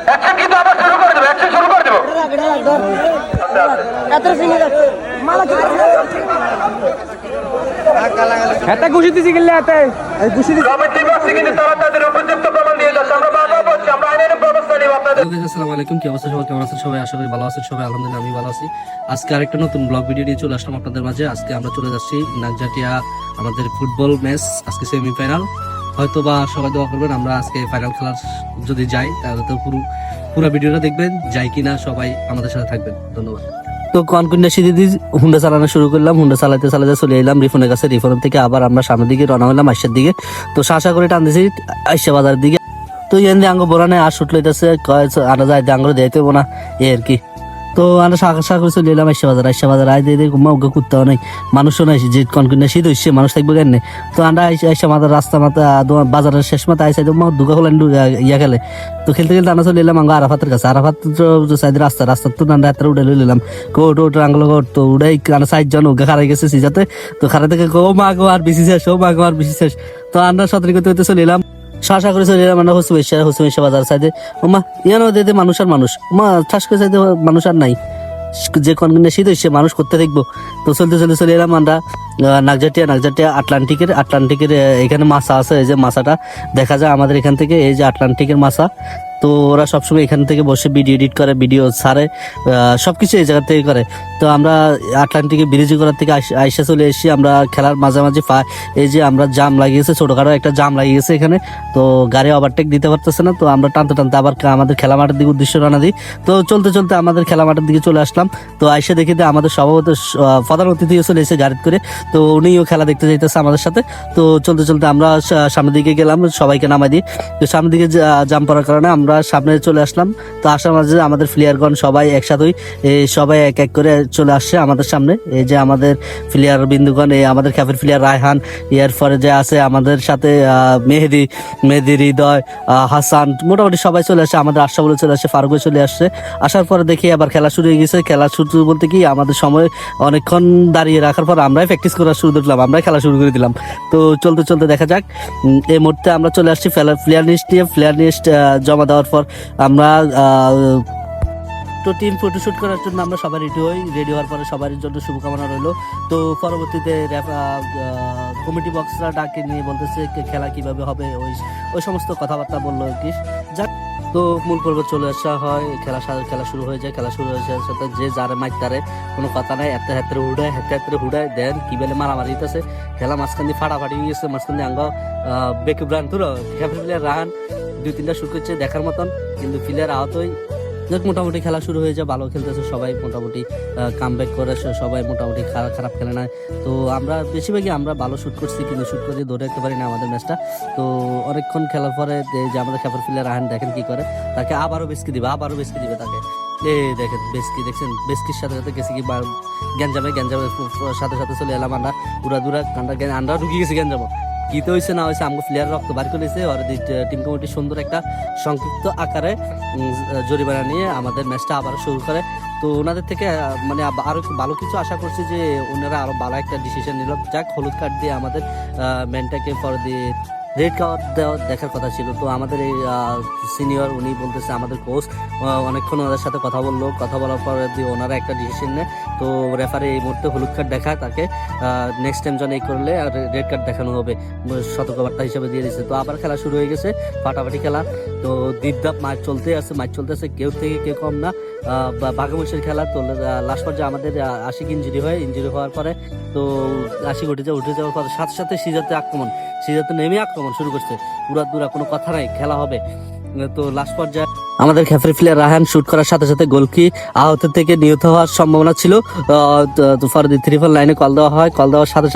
Action কিন্তু আবার শুরু করে দেবো, অ্যাকশন শুরু করে দেবো। হাতে ঘুষি দিছি গেলে হাতে কিন্তু তারা তাদের উপযুক্ত প্রমাণ দিয়ে যাচ্ছে। আমরা বারবার বলছি, আমরা আইনের ব্যবস্থা নিব আপনাদের। আসসালামু আলাইকুম, কি অবস্থা সবাই, কেমন আছেন সবাই? আশা করি ভালো আছেন সবাই। আলহামদুলিল্লাহ আমি ভালো আছি। আজকে আরেকটা নতুন ব্লগ ভিডিও নিয়ে চলে আসলাম আপনাদের মাঝে। আজকে আমরা চলে যাচ্ছি নাগজাটিয়া আমাদের ফুটবল ম্যাচ, আজকে সেমিফাইনাল। হয়তো বা সবাই দোয়া করবেন আমরা আজকে ফাইনাল খেলার যদি যাই তাহলে তো পুরো ভিডিওটা দেখবেন, যাই কিনা সবাই আমাদের সাথে থাকবেন। ধন্যবাদ। তো কনকুন্ডা সিঁড়ি হুন্ডা চালানো শুরু করলাম। হুন্ডা চালাতে চালাতে চলে এলাম রিফনের কাছে। রিফনের থেকে আবার আমরা সামনের দিকে রওনা হলাম আইসার দিকে। তো শাসা করে টান দিয়েছি আইসা বাজারের দিকে। তো এনে আঙ্গ বোরানে আর শুট লইতেছে, আনা যায় আঙ্গুলো দিতে হবো না এ আর কি। তো আমরা শাখা করে চলে এলাম আইসা বাজার আই দিয়ে ঘুমা উগে কুত্তাও নাই, মানুষও নাই, যে কনকুন্ডা শীত হচ্ছে মানুষ থাকবে কেন। তো আমরা আইসা মাথার রাস্তা মাথা বাজারের শেষ মাথা আইসা দুগা হলেন ইয়া খেলে। তো খেলতে খেলতে আমরা চলে এলাম আঙ্গা আরাফাতের কাছে। আরাফাত সাইড রাস্তা তো আমরা হাতের উঠে লইলাম কোট ওট আঙ্গুলো কোট। তো উড়াই আমরা 4 জন উগে খারাই গেছে সিজাতে। তো খারা থেকে ও মা গো আর বেশি শেষ, ও মা গো আর বেশি শেষ। তো আমরা সতর্ক হতে চলে এলাম শাসা করে চলে এলাম আমরা হুসুমেশা বাজার সাইডে। ওমা ইয়ানো দিতে মানুষ আর মানুষ, ওমা ঠাস করে সাইডে মানুষ আর নাই, যে কনকুন্ডা শীত হচ্ছে মানুষ করতে দেখবো। তো চলতে চলে এলাম আমরা নাগজাটিয়া আটলান্টিকের এখানে মাছা আছে। এই যে মাছাটা দেখা যায় আমাদের এখান থেকে, এই যে আটলান্টিকের মাছা। তো ওরা সবসময় এখান থেকে বসে ভিডিও এডিট করে, ভিডিও ছাড়ে, সবকিছু এই জায়গা থেকে করে। তো আমরা আটলান্টিকে ব্রিজ করার থেকে আইসা চলে এসেছি। আমরা খেলার মাঝামাঝি এই যে আমরা জাম লাগিয়েছে, ছোটখাটো একটা জাম লাগিয়েছে এখানে। তো গাড়ি ওভারটেক দিতে পারতেছে না। তো আমরা টানতে আবার আমাদের খেলা মাঠের দিকে উদ্দেশ্য রানা দিই। তো চলতে আমাদের খেলা মাঠের দিকে চলে আসলাম। তো আইসা দেখি আমাদের সভাপতি প্রধান অতিথি চলে এসে গাড়ি করে। তো উনিও খেলা দেখতে যাইতেছে আমাদের সাথে। তো চলতে আমরা সামনের দিকে গেলাম, সবাইকে নামাই দিই। তো সামনের দিকে জাম পড়ার কারণে আমরা সামনে চলে আসলাম। তো আসার মাঝে আমাদের প্লেয়ারগণ সবাই একসাথে সবাই এক এক করে চলে আসছে আমাদের সামনে। এই যে আমাদের প্লেয়ার বিন্দুগণ, আমাদের ক্যাফের প্লেয়ার রায়হান, এর পরে যে আছে আমাদের সাথে মেহেদি, হৃদয়, হাসান, মোটামুটি সবাই চলে আসছে। আমাদের আশরাফুল চলে আসছে, ফারুকও চলে আসছে। আসার পরে দেখি আবার খেলা শুরু হয়ে গেছে। খেলা শুরু বলতে কি আমাদের সময় অনেকক্ষণ দাঁড়িয়ে রাখার পর আমরাই প্র্যাকটিস করা শুরু করলাম, আমরাই খেলা শুরু করে দিলাম। তো চলতে দেখা যাক। এই মুহূর্তে আমরা চলে আসছি প্লেয়ার লিস্ট জমা দেওয়ার পর আমরা তো টিম ফটোশুট করার জন্য আমরা সবাই রেডি হওয়ার পরে সবার জন্য শুভকামনা রইল। তো পরবর্তীতে কমিটি বক্সরা ডাকে নিয়ে বলতেছে খেলা কিভাবে হবে, ওই সমস্ত কথাবার্তা বললো কি। যাক, তো মূল পর্ব চলে আসা হয়, খেলা শুরু হয়ে যায়। খেলা শুরু হয়ে যাওয়ার সাথে যে যারে মাইক তারে কোনো কথা নাই, হাতে হুড়ায় দেন কি বেলে মারামারি হইতেছে। খেলা মাঝখান দিয়ে ফাটাফাটি হয়ে গেছে, মাঝখান দিয়ে আঙ্গা বেকে ব্রান তুলো ক্যাফের প্লেয়ার রাহান 2-3টা শুট করছে দেখার মতন, কিন্তু প্লেয়ার আহতই। মোটামুটি খেলা শুরু হয়ে যায়, ভালো খেলতেছে সবাই, মোটামুটি কামব্যাক করে সবাই, মোটামুটি খারাপ খেলে না। তো আমরা বেশিরভাগই আমরা ভালো শুট করছি, কিন্তু শুট করে ধরে রাখতে পারি না আমাদের ম্যাচটা। তো অনেকক্ষণ খেলার পরে যে আমাদের ক্যাফের প্লেয়ার রাহান দেখেন কি করে, তাকে আবারও বেসকি দিবে তাকে। দেখেন দেখছেন বেসকির সাথে গেছি কি গ্যাঞ্জামের সাথে চলে এলাম আমরা উড়াদুরা আমরা ঢুকে গেছি গ্যাঞ্জামো। গীত হয়েছে না হয়েছে আমাকে প্লেয়ার রক্ত বার করেছে। আর টিম কমিটি সুন্দর একটা সংক্ষিপ্ত আকারে জরিমানা নিয়ে আমাদের ম্যাচটা আবার শুরু করে। তো ওনাদের থেকে মানে আরো ভালো কিছু আশা করছি যে ওনারা আরো ভালো একটা ডিসিশন নিল। যাক, হলুদ কার্ড দিয়ে আমাদের ম্যানটাকে পরে দিয়ে রেড কার্ড দেখার কথা ছিল। তো আমাদের এই সিনিয়র উনি বলতেছে, আমাদের কোচ অনেকক্ষণ ওনাদের সাথে কথা বলার পরে ওনারা একটা ডিসিশন নেয়। তো রেফারি এই মুহূর্তে হলুদ কার্ড দেখায় তাকে, নেক্সট টাইম যেন এই করলে রেড কার্ড দেখানো হবে, সতর্কবার্তা হিসেবে দিয়ে দিচ্ছে। তো আবার খেলা শুরু হয়ে গেছে, ফাটাফাটি খেলা। তো দীপদাপ ম্যাচ চলতে আছে, কেউ থেকে কেউ কম না, বাঘামুষের খেলা। তো লাস্ট পর্যায়ে আমাদের আশিক ইঞ্জুরি হওয়ার পরে, তো আশিক উঠে যাওয়ার পরে সাথে সিজাতে নেমে আক্রমণ শুরু করছে। পুরা কোনো কথা নাই, খেলা হবে। তো লাস্ট পর্যায়ে আমাদের ক্যাফের প্লেয়ার রাহান শুট করার সাথে গোলকি আহত থেকে নিহত হওয়ার সম্ভাবনা ছিল। তো ফরদি 3 লাইনে কল দেওয়ার সাথে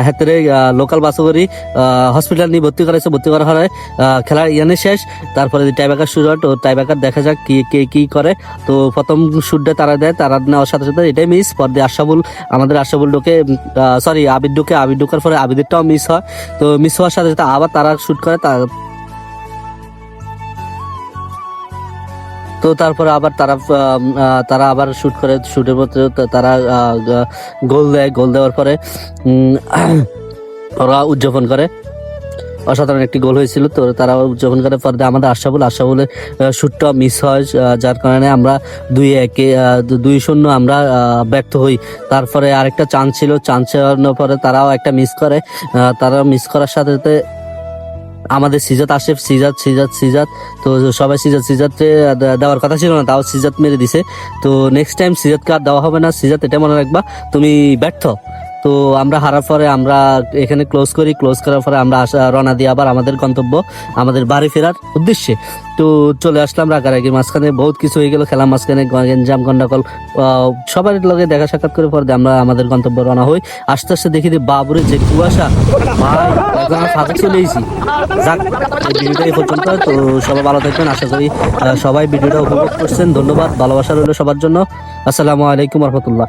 হাতেরে লোকাল বাসগরি হসপিটাল নিয়ে ভর্তি করা হয়। খেলার শেষ। তারপরে টাইব্রেকার শুরু হয়। তো টাইব্রেকার দেখা যাক কি করে। তো প্রথম শুটটা তারা নেওয়ার সাথে এটাই মিস। পর দিয়ে আমাদের আশরাফুল ঢোকে, আবিদ ঢোকার পরে আবিদেরটাও মিস হয়। তো মিস হওয়ার সাথে আবার তারা শুট করে। তো তারপরে আবার তারা আবার শুটের মধ্যে তারা গোল দেওয়ার পরে ওরা উদযাপন করে। অসাধারণ একটি গোল হয়েছিল। তো তারাও যখন করে পরে আমাদের আশরাফুলের শুটটা মিস হয়, যার কারণে আমরা 2-0 আমরা ব্যর্থ হই। তারপরে আরেকটা চান্স ছিল, চান্স হওয়ার পরে তারাও একটা মিস করে। তারা মিস করার সাথে সাথে আমাদের সিজাত আসে, সিজাত তো সবাই সিজাতকে দেওয়ার কথা ছিল না, তাও সিজাত মেরে দিছে। তো নেক্সট টাইম সিজাতকে আর দেওয়া হবে না। সিজাত এটা মনে রাখবা, তুমি ব্যর্থ। তো আমরা হারার পরে আমরা এখানে ক্লোজ করার পরে আমরা রওনা দিই আবার আমাদের গন্তব্য, আমাদের বাড়ি ফেরার উদ্দেশ্যে। তো চলে আসলাম রাগারাগির মাঝখানে, বহুত কিছু হয়ে গেল খেলার মাঝখানে, গঞ্জাম গন্ডাকল, সবার লগে দেখা সাক্ষাৎ করে পরে আমরা আমাদের গন্তব্য রওনা হই। আস্তে আস্তে দেখি যে বাবুরে যে কুয়াশা, ভাই একদম আমরা ফাঁকে চলে এসেছি। যাক, এই ভিডিওটা এই পর্যন্ত। তো সবাই ভালো থাকবেন, আশা করি সবাই ভিডিওটা উপভোগ করছেন। ধন্যবাদ, ভালোবাসা রইল সবার জন্য। আসসালামু আলাইকুম রহমতুল্লাহ।